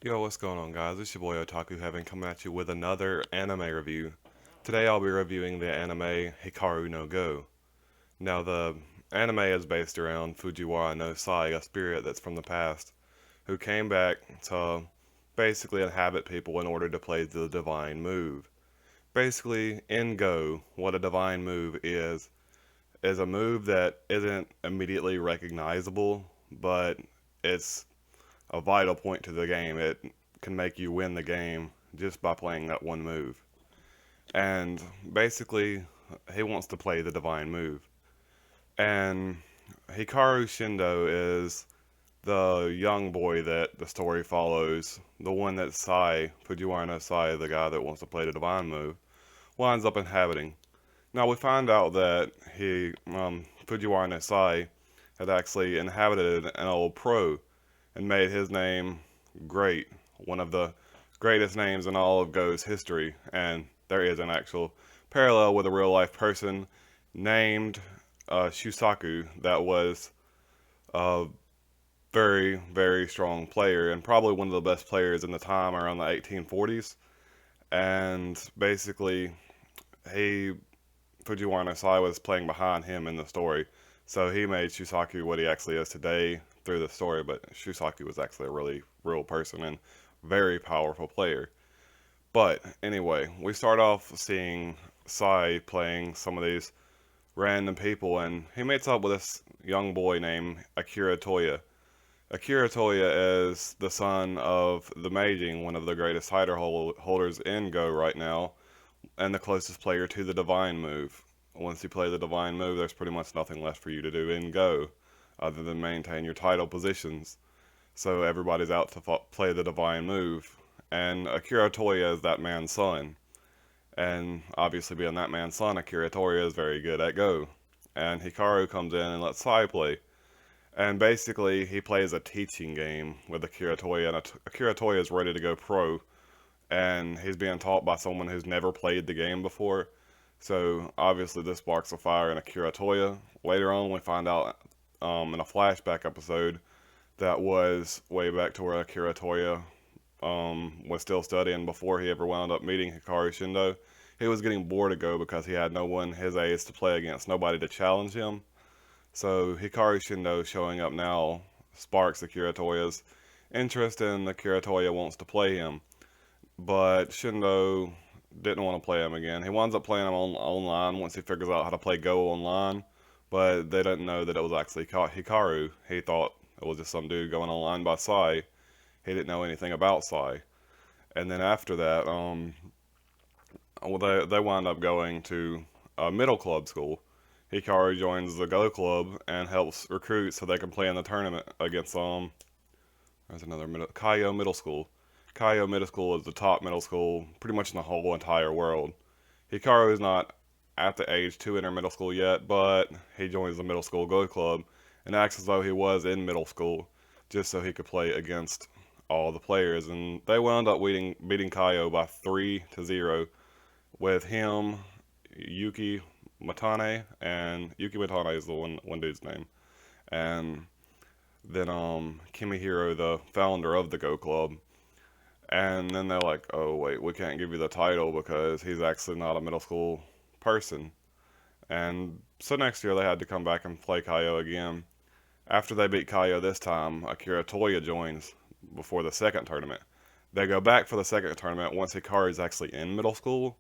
Yo, what's going on, guys? It's your boy Otaku having come at you with another anime review. Today I'll be reviewing the anime Hikaru no Go. Now, the anime is based around Fujiwara no Sai, a spirit that's from the past, who came back to basically inhabit people in order to play the divine move. Basically, in Go, what a divine move is a move that isn't immediately recognizable, but it's a vital point to the game. It can make you win the game just by playing that one move. And basically, he wants to play the divine move. And Hikaru Shindo is the young boy that the story follows, the one that Sai, Fujiwara no Sai, the guy that wants to play the divine move, winds up inhabiting. Now we find out that Fujiwara no Sai, had actually inhabited an old pro and made his name great, one of the greatest names in all of Go's history. And there is an actual parallel with a real life person named Shusaku that was a very, very strong player and probably one of the best players in the time around the 1840s. And basically, he Fujiwara no Sai was playing behind him in the story. So he made Shusaku what he actually is today through the story, but Shusaku was actually a really real person and very powerful player. But anyway, we start off seeing Sai playing some of these random people, and he meets up with this young boy named Akira Toya. Akira Toya is the son of the Meijing, one of the greatest title holders in Go right now, and the closest player to the divine move. Once you play the divine move, there's pretty much nothing left for you to do in Go other than maintain your title positions. So everybody's out to play the divine move. And Akira Toya is that man's son. And obviously, being that man's son, Akira Toya is very good at Go. And Hikaru comes in and lets Sai play. And basically, he plays a teaching game with Akira Toya, and Akira Toya is ready to go pro and he's being taught by someone who's never played the game before. So obviously, this sparks a fire in Akira Toya. Later on, we find out in a flashback episode that was way back to where Akira Toya was still studying before he ever wound up meeting Hikaru Shindo. He was getting bored to Go because he had no one his age to play against, nobody to challenge him. So Hikaru Shindo showing up now sparks Akira Toya's interest, and Akira Toya wants to play him, but Shindo didn't want to play him again. He winds up playing him online once he figures out how to play Go online, but they didn't know that it was actually Hikaru. He thought it was just some dude going online by Sai. He didn't know anything about Sai. And then after that, well, they wind up going to a middle club school. Hikaru joins the Go club and helps recruit so they can play in the tournament against there's another Kaio Middle School. Kaio Middle School is the top middle school pretty much in the whole entire world. Hikaru is not at the age to enter middle school yet, but he joins the middle school Go Club and acts as though he was in middle school just so he could play against all the players. And they wound up beating Kaio by 3-0 with him, Yuki Matane, and Yuki Matane is the one dude's name. And then Kimihiro, the founder of the Go Club. And then they're like, oh, wait, we can't give you the title because he's actually not a middle school person. And so next year they had to come back and play Kaio again. After they beat Kaio this time, Akira Toya joins before the second tournament. They go back for the second tournament once Hikaru's actually in middle school.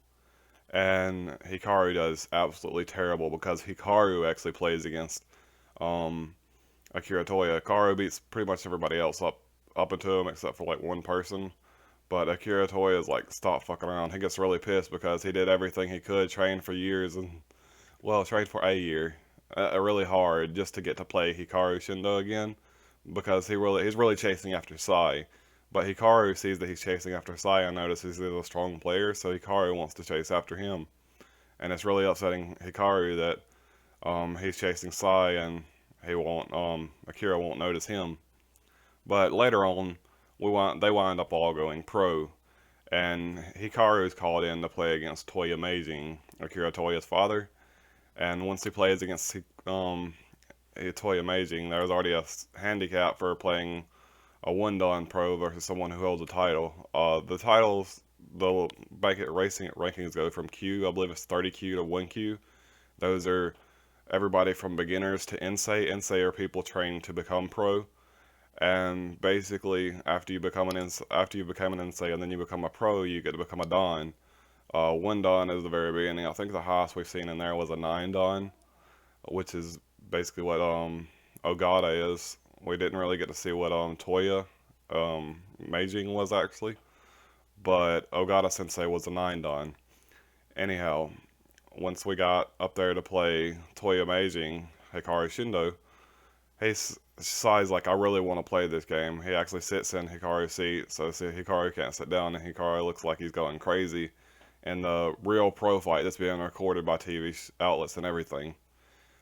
And Hikaru does absolutely terrible because Hikaru actually plays against Akira Toya. Hikaru beats pretty much everybody else up into him except for like one person. But Akira Toy is like, stop fucking around. He gets really pissed because he did everything he could, trained for years, and, well, trained for a year, really hard just to get to play Hikaru Shindo again, because he's really chasing after Sai. But Hikaru sees that he's chasing after Sai and notices he's a strong player, so Hikaru wants to chase after him. And it's really upsetting Hikaru that he's chasing Sai and Akira won't notice him. But later on, they wind up all going pro, and Hikaru is called in to play against Toya Amazing, Akira Toya's father. And once he plays against Toya Amazing, there's already a handicap for playing a one dan pro versus someone who holds a title. The titles, the make it racing rankings go from Q, I believe it's 30Q to 1Q. Those are everybody from beginners to Insei. Insei are people trained to become pro. And basically, after you become an Insei and then you become a pro, you get to become a dan. One dan is the very beginning. I think the highest we've seen in there was a 9 dan, which is basically what Ogata is. We didn't really get to see what Toya Meijing was actually, but Ogata Sensei was a 9 dan. Anyhow, once we got up there to play Toya Meijing, Hikaru Shindo, he Sai's like, I really want to play this game. He actually sits in Hikaru's seat, so Hikaru can't sit down, and Hikaru looks like he's going crazy. And the real pro fight that's being recorded by TV outlets and everything.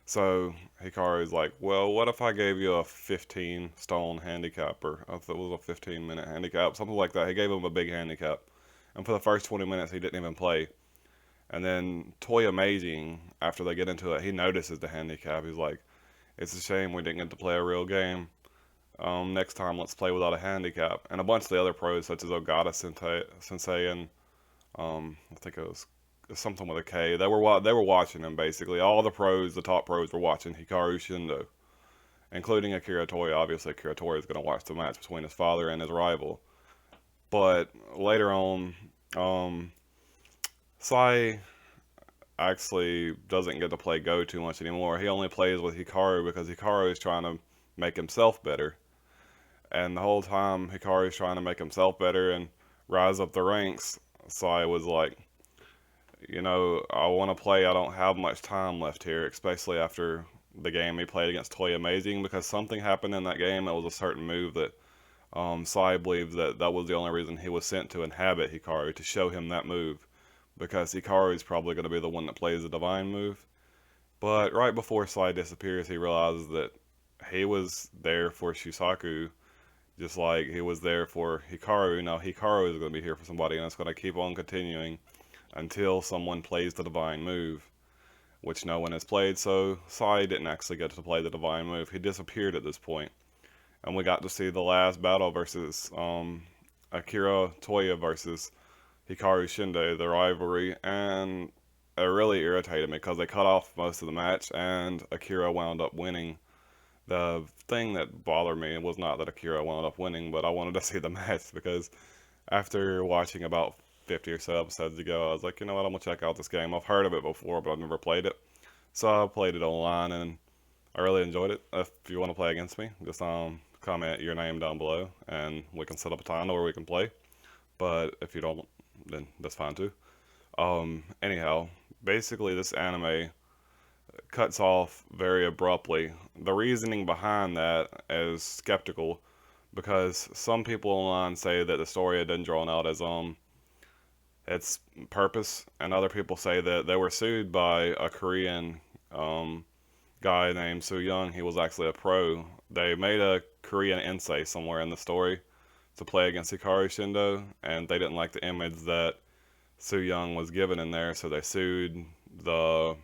So Hikaru's like, well, what if I gave you a 15 stone handicap, or I thought it was a 15-minute handicap, something like that. He gave him a big handicap. And for the first 20 minutes, he didn't even play. And then Toy Amazing, after they get into it, he notices the handicap. He's like, it's a shame we didn't get to play a real game. Next time, let's play without a handicap. And a bunch of the other pros, such as Ogata Sensei and I think it was something with a K. They were watching him basically. All the pros, the top pros, were watching Hikaru Shindo, including Akira Toya. Obviously, Akira Toya is going to watch the match between his father and his rival. But later on, Sai actually doesn't get to play Go too much anymore. He only plays with Hikaru because Hikaru is trying to make himself better. And the whole time Hikaru is trying to make himself better and rise up the ranks, Sai was like, I want to play. I don't have much time left here, especially after the game he played against Toy Amazing, because something happened in that game. That was a certain move that Sai believed that was the only reason he was sent to inhabit Hikaru, to show him that move, because Hikaru is probably going to be the one that plays the divine move. But right before Sai disappears, he realizes that he was there for Shusaku, just like he was there for Hikaru. Now Hikaru is going to be here for somebody, and it's going to keep on continuing until someone plays the divine move, which no one has played. So Sai didn't actually get to play the divine move. He disappeared at this point, and we got to see the last battle versus Akira Toya versus Hikaru Shindo, the rivalry, and it really irritated me because they cut off most of the match, and Akira wound up winning. The thing that bothered me was not that Akira wound up winning, but I wanted to see the match, because after watching about 50 or so episodes ago, I was like, you know what, I'm gonna check out this game. I've heard of it before, but I've never played it. So I played it online, and I really enjoyed it. If you want to play against me, just comment your name down below, and we can set up a time where we can play. But if you don't, then that's fine too. Anyhow, basically this anime cuts off very abruptly. The reasoning behind that is skeptical, because some people online say that the story had been drawn out as its purpose, and other people say that they were sued by a Korean guy named Soo Young. He was actually a pro. They made a Korean Insei somewhere in the story to play against Hikaru Shindo, and they didn't like the image that Soo Young was given in there, so they sued the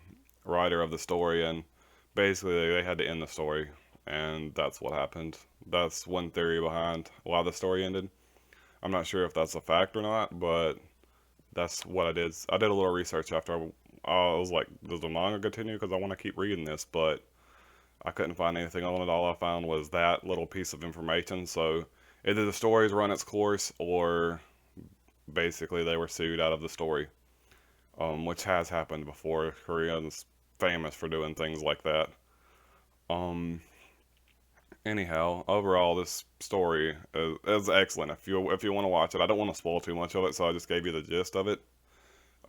writer of the story, and basically they had to end the story, and that's what happened. That's one theory behind why the story ended. I'm not sure if that's a fact or not, but that's what I did. I did a little research after I was like, does the manga continue? Because I want to keep reading this, but I couldn't find anything on it. All I found was that little piece of information. So either the story's run its course, or basically they were sued out of the story, which has happened before. Korea's famous for doing things like that. Um, Anyhow, overall, this story is excellent. If you want to watch it, I don't want to spoil too much of it, so I just gave you the gist of it.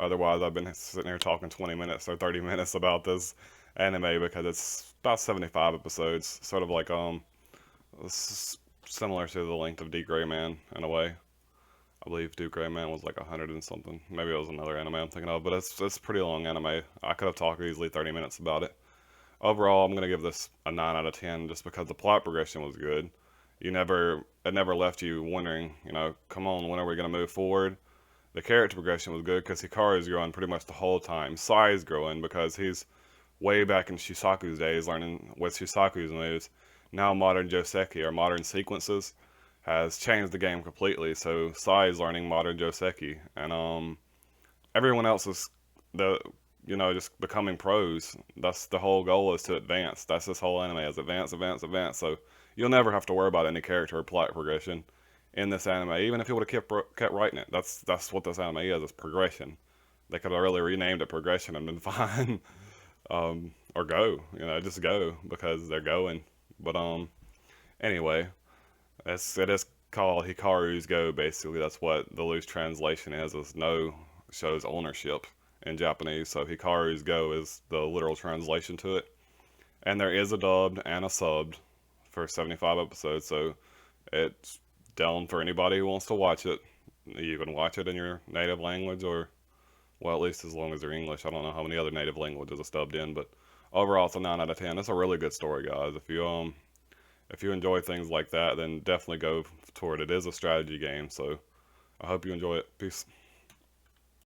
Otherwise, I've been sitting here talking 20 minutes or 30 minutes about this anime, because it's about 75 episodes, sort of like similar to the length of D Gray Man in a way. I believe Duke Gray Man was like 100 and something. Maybe it was another anime I'm thinking of, but it's a pretty long anime. I could have talked easily 30 minutes about it. Overall, I'm gonna give this a 9 out of 10, just because the plot progression was good. It never left you wondering, come on, when are we gonna move forward? The character progression was good because Hikaru is growing pretty much the whole time. Sai is growing because he's way back in Shusaku's days, learning with Shusaku's moves. Now modern Joseki, or modern sequences, has changed the game completely. So Sai is learning modern Joseki, and everyone else is the just becoming pros. That's the whole goal, is to advance. That's this whole anime, is advance, advance, advance. So you'll never have to worry about any character or plot progression in this anime, even if you would have kept writing it. That's what this anime is. It's progression. They could have really renamed it progression and been fine. Or go, just go because they're going. But anyway, it is called Hikaru's Go. Basically, that's what the loose translation is. Is no shows ownership in Japanese. So Hikaru's Go is the literal translation to it. And there is a dubbed and a subbed for 75 episodes. So it's down for anybody who wants to watch it. You can watch it in your native language, or well, at least as long as they're English. I don't know how many other native languages are stubbed in, but overall, it's a 9 out of 10. It's a really good story, guys. If you enjoy things like that, then definitely go toward it. It is a strategy game, so I hope you enjoy it. Peace.